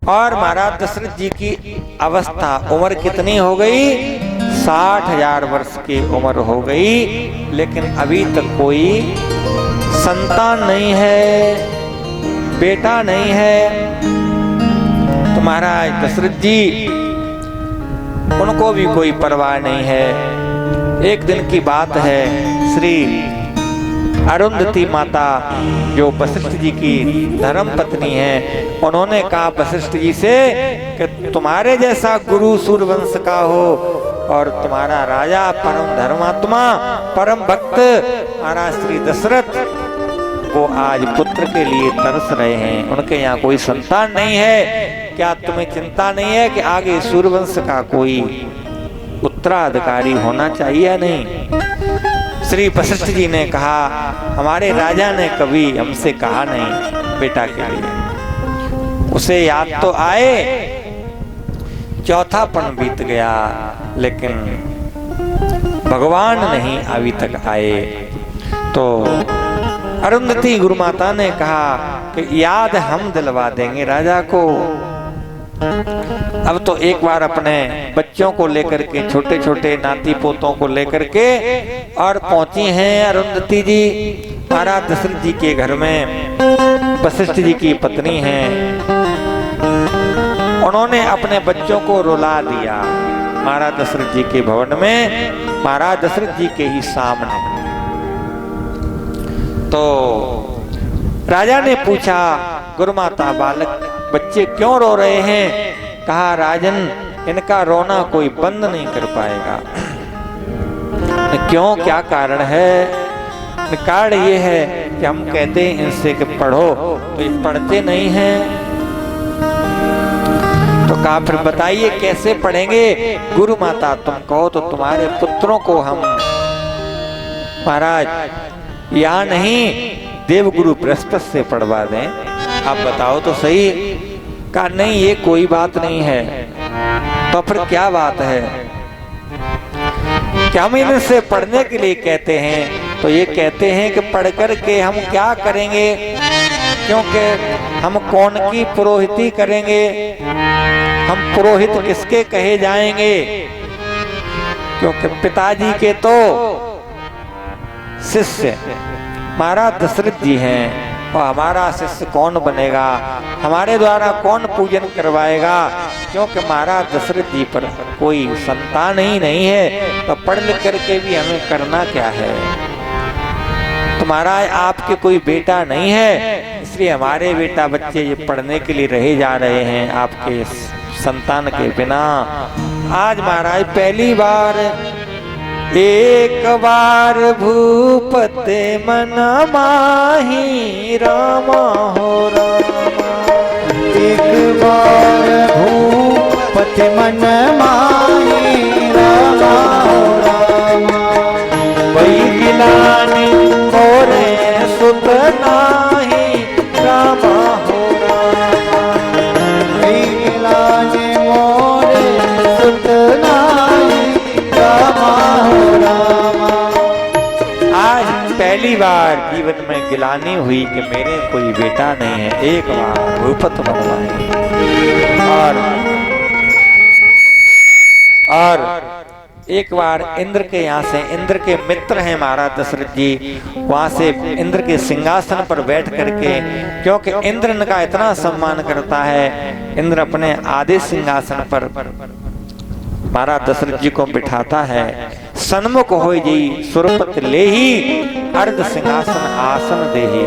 और महाराज दशरथ जी की अवस्था उम्र कितनी हो गई? 60,000 वर्ष की उम्र हो गई, लेकिन अभी तक कोई संतान नहीं है, बेटा नहीं है। तो महाराज दशरथ जी, उनको भी कोई परवाह नहीं है। एक दिन की बात है, श्री अरुंधति माता जो वशिष्ठ जी की धर्म पत्नी है, उन्होंने कहा वशिष्ठ जी से कि तुम्हारे जैसा गुरु सूर्यवंश का हो और तुम्हारा राजा परम धर्मात्मा परम भक्त महाराज श्री दशरथ, वो आज पुत्र के लिए तरस रहे हैं, उनके यहाँ कोई संतान नहीं है। क्या तुम्हें चिंता नहीं है कि आगे सूर्यवंश का कोई उत्तराधिकारी होना चाहिए या नहीं? श्री वशिष्ठ जी ने कहा हमारे राजा ने कभी हमसे कहा नहीं बेटा के लिए, उसे याद तो आए, चौथापन बीत गया, लेकिन भगवान नहीं अभी तक आए। तो अरुंधति गुरु माता ने कहा कि याद हम दिलवा देंगे राजा को। अब तो एक बार अपने बच्चों को लेकर के, छोटे छोटे नाती पोतों को लेकर के और पहुंची हैं अरुंधति जी महाराज दशरथ जी के घर में। वशिष्ठ जी की पत्नी हैं, उन्होंने अपने बच्चों को रुला दिया महाराज दशरथ जी के भवन में, महाराज दशरथ जी के ही सामने। तो राजा ने पूछा गुरु माता बालक बच्चे क्यों रो रहे हैं? कहा राजन, इनका रोना कोई बंद नहीं कर पाएगा। क्यों, क्या कारण है? कारण ये है कि हम कहते हैं इनसे कि पढ़ो तो ये पढ़ते नहीं हैं। तो कहा फिर बताइए कैसे पढ़ेंगे? गुरु माता तुम कहो तो तुम्हारे पुत्रों को हम महाराज यहाँ नहीं देवगुरु बृहस्पति से पढ़वा दें, आप बताओ तो सही। कहा नहीं ये कोई बात नहीं है। तो फिर क्या बात है? क्या हम इनसे पढ़ने के लिए कहते हैं? तो ये कहते हैं कि पढ़ कर के हम क्या करेंगे, क्योंकि हम कौन की पुरोहिती करेंगे, हम पुरोहित किसके कहे जाएंगे? क्योंकि पिताजी के तो शिष्य महाराज दशरथ जी हैं, और हमारा शिष्य कौन बनेगा, हमारे द्वारा कौन पूजन करवाएगा? क्योंकि महाराज दशरथ जी पर कोई संतान ही नहीं है, तो पढ़ लिख करके भी हमें करना क्या है? तो महाराज आपके कोई बेटा नहीं है, इसलिए हमारे बेटा बच्चे ये पढ़ने के लिए रहे जा रहे हैं आपके संतान के बिना। आज महाराज पहली बार, एक बार भूपते मन माही रामा हो रामा, एक बार भूपते मन माही रामा हो रामा, वही गिलानी मोरे सुत नाही रामा हो रामा, वही गिलानी मोरे सुत नाही रामा हो रामा। आज पहली बार जीवन में गिलानी हुई कि मेरे कोई बेटा नहीं है। एक बार भूपत बनवाए और एक बार इंद्र के यहाँ से, इंद्र के मित्र हैं महाराज दशरथ जी, वहां से इंद्र के सिंहासन पर बैठ करके, क्योंकि इंद्र इनका इतना सम्मान करता है, इंद्र अपने आधे सिंहासन पर महाराज दशरथ जी को बिठाता है। सन्मुख हो जी सुरपत ले ही अर्ध सिंहासन आसन दे ही।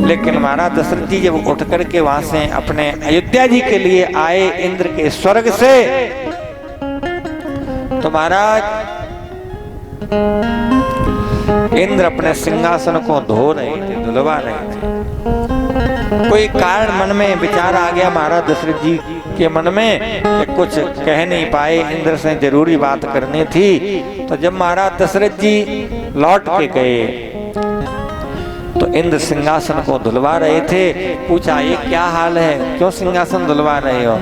लेकिन महाराज दशरथ जी जब उठ करके वहां से अपने अयोध्या जी के लिए आए इंद्र के स्वर्ग से, तो महाराज इंद्र अपने सिंहासन को धो रहे थे, धुलवा रहे थे। कोई कारण मन में विचार आ गया महाराज दशरथ जी के मन में कि कुछ कह नहीं पाए, इंद्र से जरूरी बात करनी थी। तो जब महाराज दशरथ जी लौट के गए तो इंद्र सिंहासन को धुलवा रहे थे। पूछा ये क्या हाल है, क्यों सिंहासन धुलवा रहे हो?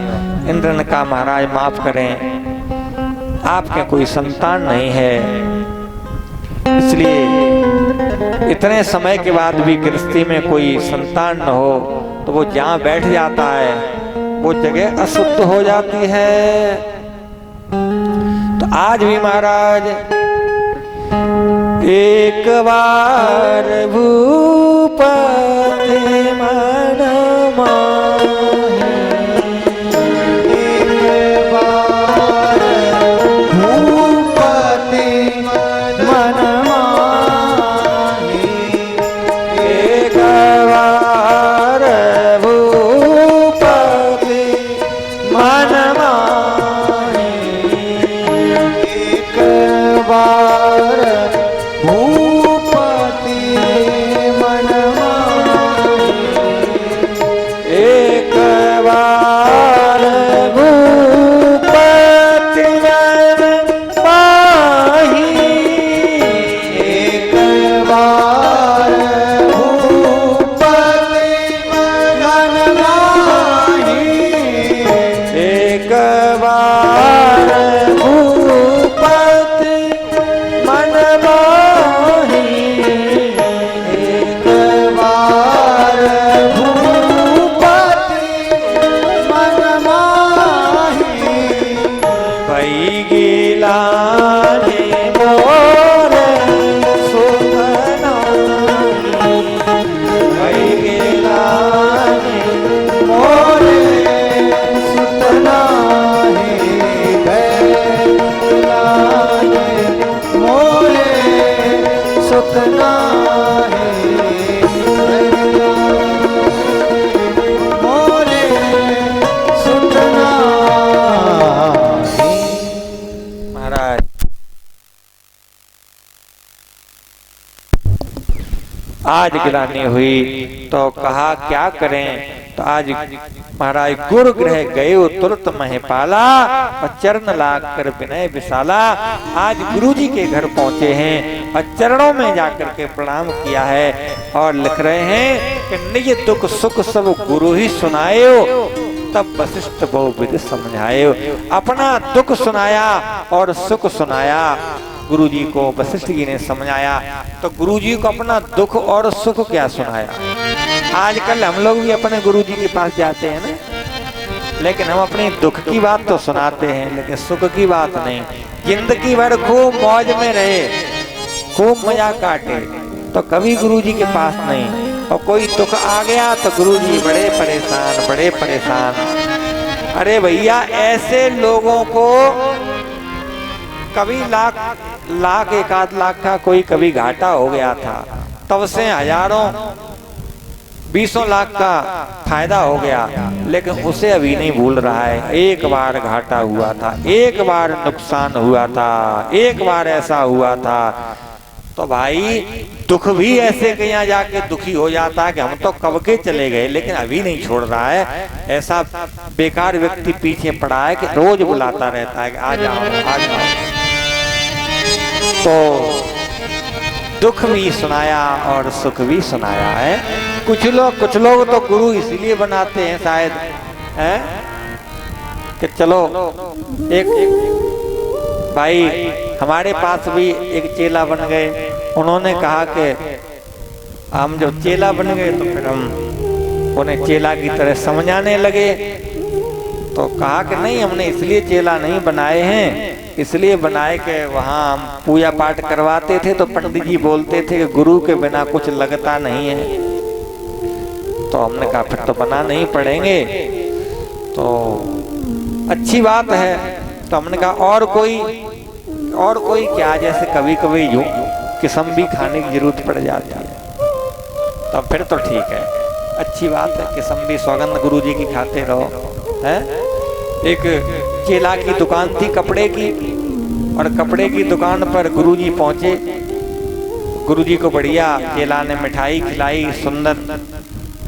इंद्र ने कहा महाराज माफ करें, आपके कोई संतान नहीं है, इसलिए इतने समय के बाद भी गृहस्थी में कोई संतान न हो तो वो जहाँ बैठ जाता है वो जगह अशुद्ध हो जाती है। तो आज भी महाराज एक बार भूपति मन माहे, एक बार भूपति मन माहे, एक बार भूपति मन माहे, एक बार भूपति मन माहे, एक बार भूपति मन माही, एक बार भूपति मन माहे, एक बार भूपति मन माही, एक बार भूपति मन माहे, भई गिलाने मोरे सुख नाई, भई गिलाने मोरे सुत नाहि, बैलाने मोरे सुत नाहि, मोरे सुत नाहि। महाराज आज गिलानी हुई तो कहा क्या करें। तो आज महाराज गुरु गृह गए तुरंत महिपाला और चरण लाग कर विनय विशाला। आज गुरुजी के घर पहुंचे हैं और चरणों में जाकर के प्रणाम किया है और लिख रहे हैं कि निज दुख सुख सब गुरु ही सुनायो, तब वशिष्ठ बहु विधि समझायो। अपना दुख सुनाया और सुख सुनाया गुरुजी को, वशिष्ठ जी ने समझाया। तो गुरुजी को अपना दुख और सुख क्या सुनाया। आजकल हम लोग भी अपने गुरुजी के पास जाते हैं ना, लेकिन हम अपनी दुख की बात तो सुनाते हैं लेकिन सुख की बात नहीं। जिंदगी भर खूब मौज में रहे, खूब मजा काटे, तो कभी गुरुजी के पास नहीं। और कोई दुख आ गया तो गुरुजी बड़े परेशान, बड़े परेशान। अरे भैया, ऐसे लोगों को कभी लाख एक आध लाख का कोई कभी घाटा हो गया था, तब से हजारों 20 लाख का फायदा हो गया, लेकिन उसे अभी नहीं भूल रहा है। एक बार घाटा हुआ था, एक बार नुकसान हुआ था, एक बार ऐसा हुआ था। तो भाई दुख भी ऐसे के यहाँ जाके दुखी हो जाता है कि हम तो कब के चले गए, लेकिन अभी नहीं छोड़ रहा है। ऐसा बेकार व्यक्ति पीछे पड़ा है कि रोज बुलाता रहता है कि आ जाओ आ जाओ। तो दुख भी सुनाया और सुख भी सुनाया है। कुछ लोग तो गुरु इसलिए बनाते हैं शायद, है कि चलो एक भाई हमारे पास भी एक चेला बन गए। उन्होंने कहा कि हम जब चेला बन गए तो फिर हम उन्हें चेला की तरह समझाने लगे। तो कहा कि नहीं, हमने इसलिए चेला नहीं बनाए हैं, इसलिए बनाए कि वहाँ हम पूजा पाठ करवाते थे तो पंडित जी बोलते थे कि गुरु के बिना कुछ लगता नहीं है। तो हमने कहा फिर तो बना नहीं पड़ेंगे, तो अच्छी बात है। तो हमने कहा और कोई क्या, जैसे कभी कभी यूं किस्म भी खाने की जरूरत पड़ जाती है, तो फिर तो ठीक है, अच्छी बात है। किस्म भी सौगंध गुरु जी की खाते रहो, है। एक चेला की दुकान थी कपड़े की, और कपड़े की दुकान पर गुरुजी पहुंचे। गुरुजी को बढ़िया चेला ने मिठाई खिलाई, सुंदर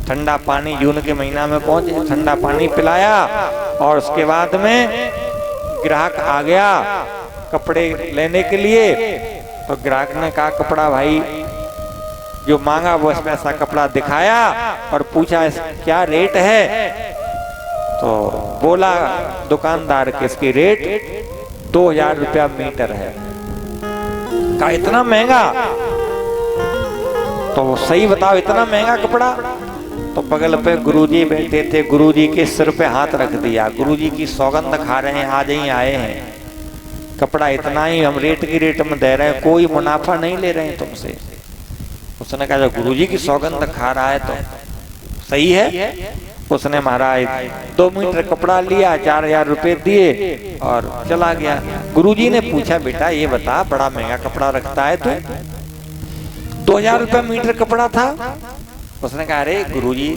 ठंडा पानी, जून के महीना में पहुंचे, ठंडा पानी पिलाया। और उसके बाद में ग्राहक आ गया कपड़े लेने के लिए। तो ग्राहक ने कहा कपड़ा भाई जो मांगा वो इसमें ऐसा कपड़ा दिखाया और पूछा क्या रेट है। तो बोला दुकानदार कि इसकी रेट 2000 रुपया मीटर है। कहा इतना महंगा, तो सही बताओ इतना महंगा कपड़ा। तो बगल पे गुरुजी बैठे थे, गुरुजी के सिर पे हाथ रख दिया, गुरुजी की सौगंध खा रहे हैं, आज ही आए हैं, कपड़ा इतना ही हम रेट की रेट में दे रहे हैं, कोई मुनाफा नहीं ले रहे हैं तुमसे। उसने कहा, जो गुरुजी की सौगंध खा रहा है तो सही है। उसने महाराज 2 मीटर कपड़ा लिया, 4000 रुपए दिए और चला गया। गुरुजी ने पूछा, बेटा ये बता, बड़ा महंगा कपड़ा रखता है तू, 2000 रुपए मीटर कपड़ा था। उसने कहा, अरे गुरुजी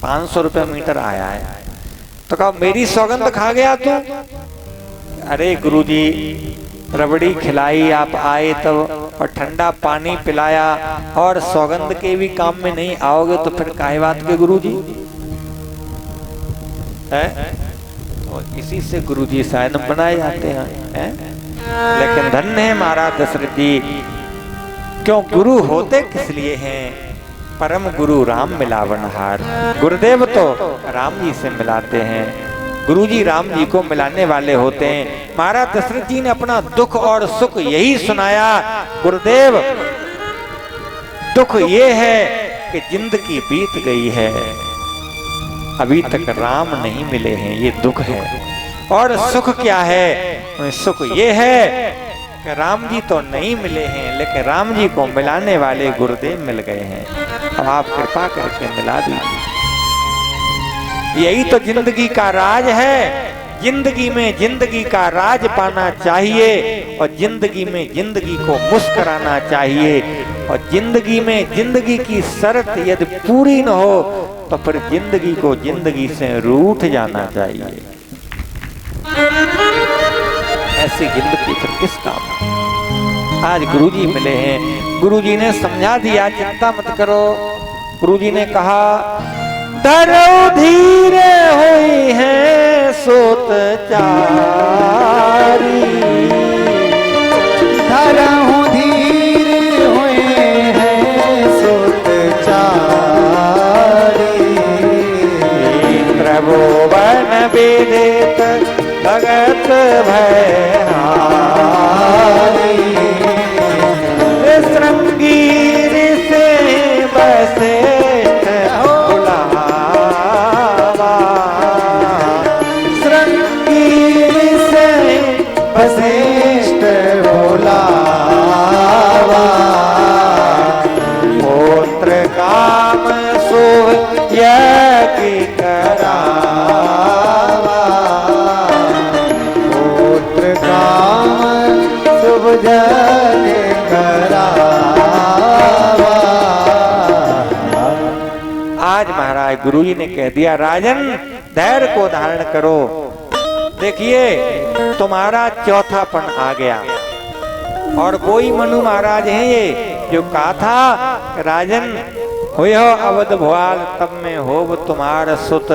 500 रुपए मीटर आया है। तो कहा, मेरी सौगंध खा गया तू? अरे गुरुजी रबड़ी खिलाई, आप आए तब, और ठंडा पानी पिलाया, और सौगंध के भी काम में नहीं आओगे तो फिर काहे बात के गुरुजी है? तो इसी से गुरुजी शायद बनाए जाते हैं। लेकिन धन्य है महाराज दशरथ जी, क्यों गुरु होते किस लिए हैं? परम गुरु राम मिलावनहार। गुरुदेव तो राम जी से मिलाते हैं, गुरुजी राम जी को मिलाने वाले होते हैं। महाराज दशरथ जी ने अपना दुख और सुख यही सुनाया। गुरुदेव, दुख ये है कि जिंदगी बीत गई है, अभी तक राम नहीं मिले हैं, ये दुख है। और सुख क्या है? सुख ये है कि राम जी तो नहीं मिले हैं, लेकिन राम जी को मिलाने वाले गुरुदेव मिल गए हैं। अब आप कृपा करके मिला दीजिए। यही तो जिंदगी का राज है। जिंदगी में जिंदगी का राज पाना चाहिए, और जिंदगी में जिंदगी को मुस्कुराना चाहिए, और जिंदगी में जिंदगी की शर्त यदि पूरी न हो तो फिर जिंदगी को जिंदगी से रूठ जाना चाहिए। ऐसी जिंदगी फिर किस काम? आज गुरुजी मिले हैं, गुरुजी ने समझा दिया, चिंता मत करो। गुरुजी ने कहा, धरो धीरे हुई है सोत चारी, धरहु धीरे हुए हैं सोत चारी, त्रिभुवन विदित भगत भयहारी, श्रृंगीर से बसे वशिष्ठ भोलावा, पुत्र काम सुख यज्ञ करावा, पुत्र काम शुभ यज्ञ करावा। आज महाराज गुरुजी ने कह दिया, राजन धैर्य को धारण करो। देखिए तुम्हारा चौथापन आ गया, और वही मनु महाराज हैं ये जो कहा था, राजन हुए हो अवध भुआल तब में हो तुम्हारा सुत,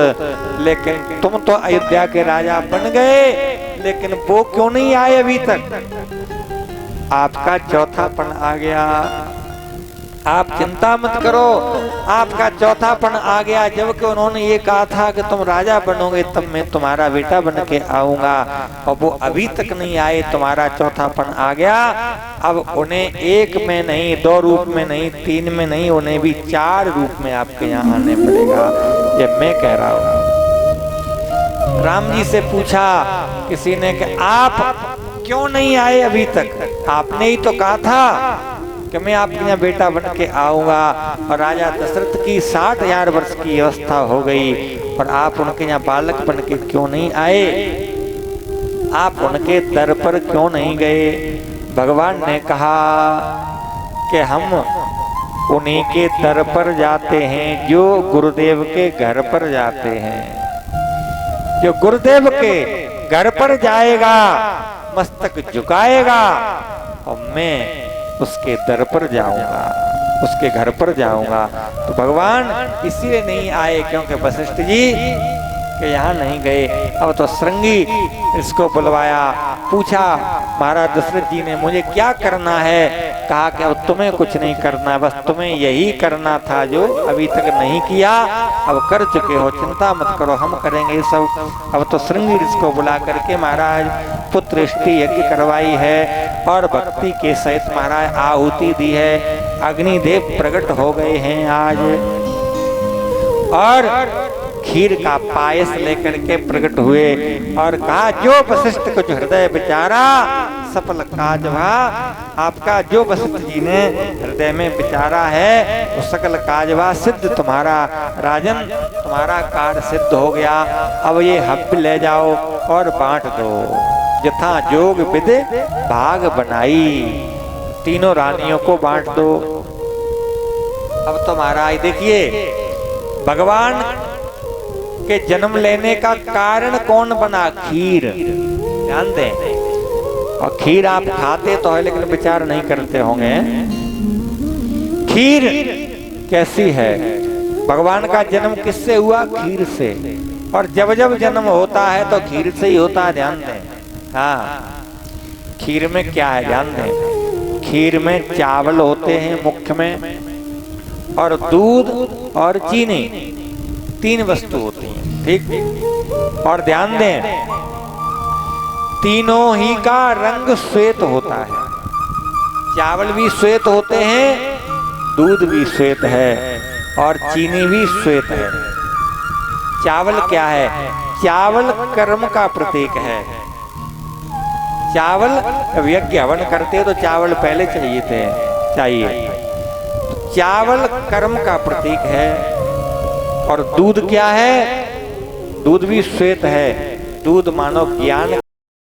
लेकिन तुम तो अयोध्या के राजा बन गए, लेकिन वो क्यों नहीं आए अभी तक? आपका चौथापन आ गया, आप चिंता मत करो, आपका चौथापन आ गया। जबकि उन्होंने ये कहा था कि तुम राजा बनोगे तब मैं तुम्हारा बेटा बन के आऊंगा, और वो अभी तक नहीं आए, तुम्हारा चौथापन आ गया। अब उन्हें 1 में नहीं, 2 रूप में नहीं, 3 में नहीं, उन्हें भी 4 रूप में आपके यहाँ आने पड़ेगा, ये मैं कह रहा हूँ। राम जी से पूछा किसी ने कि आप क्यों नहीं आए अभी तक? आपने ही तो कहा था कि मैं आपके यहाँ बेटा बन के आऊंगा, और राजा दशरथ की 60,000 वर्ष की अवस्था हो गई, और आप उनके यहाँ बालक बन के क्यों नहीं आए? आप उनके दर पर क्यों नहीं गए? भगवान ने कहा कि हम उन्हीं के दर पर जाते हैं जो गुरुदेव के घर पर जाते हैं। जो गुरुदेव के घर पर जाएगा, मस्तक झुकाएगा, और मैं उसके दर पर जाऊंगा, उसके घर पर जाऊंगा। तो भगवान इसलिए नहीं आए क्योंकि वशिष्ठ जी के यहाँ नहीं गए। अब तो श्रृंगी इसको बुलवाया, पूछा महाराज दशरथ जी ने मुझे क्या करना है? कहा कि अब तुम्हें कुछ नहीं करना, बस तुम्हें यही करना था जो अभी तक नहीं किया, अब कर चुके हो, चिंता मत करो, हम करेंगे सब। अब तो श्रृंगी इसको बुला करके महाराज पुत्र इष्टि यज्ञ करवाई है, और भक्ति के सहित महाराज आहुति दी है। अग्निदेव प्रकट हो गए हैं आज, और खीर का पायस लेकर के प्रकट हुए और कहा, जो वशिष्ठ कुछ हृदय विचारा सफल काज भा। आपका जो वशिष्ठ जी ने हृदय में विचारा है तो सकल काज भा, सिद्ध तुम्हारा राजन, तुम्हारा कार्य सिद्ध हो गया। अब ये हव्य ले जाओ और बांट दो। यथा जोग विधि भाग बनाई, तीनों रानियों को बांट दो। अब तो महाराज देखिए, भगवान के जन्म लेने का कारण कौन बना? खीर। ध्यान दें, और खीर आप खाते तो है लेकिन विचार नहीं करते होंगे। खीर कैसी है? भगवान का जन्म किससे हुआ? खीर से। और जब जब जन्म होता है तो खीर से ही होता है। ध्यान दें। हाँ, खीर में क्या है? ध्यान दें, खीर में चावल होते हैं मुख्य में, और दूध और चीनी, तीन वस्तु होती हैं। ठीक, और ध्यान दें, तीनों ही का रंग श्वेत होता है। चावल भी श्वेत होते हैं, दूध भी श्वेत है, और चीनी भी श्वेत है। चावल क्या है? चावल कर्म का प्रतीक है। चावल, यज्ञ हवन करते तो चावल पहले चाहिए। चावल कर्म का प्रतीक है। और दूध क्या है? दूध भी श्वेत है। दूध मानो ज्ञान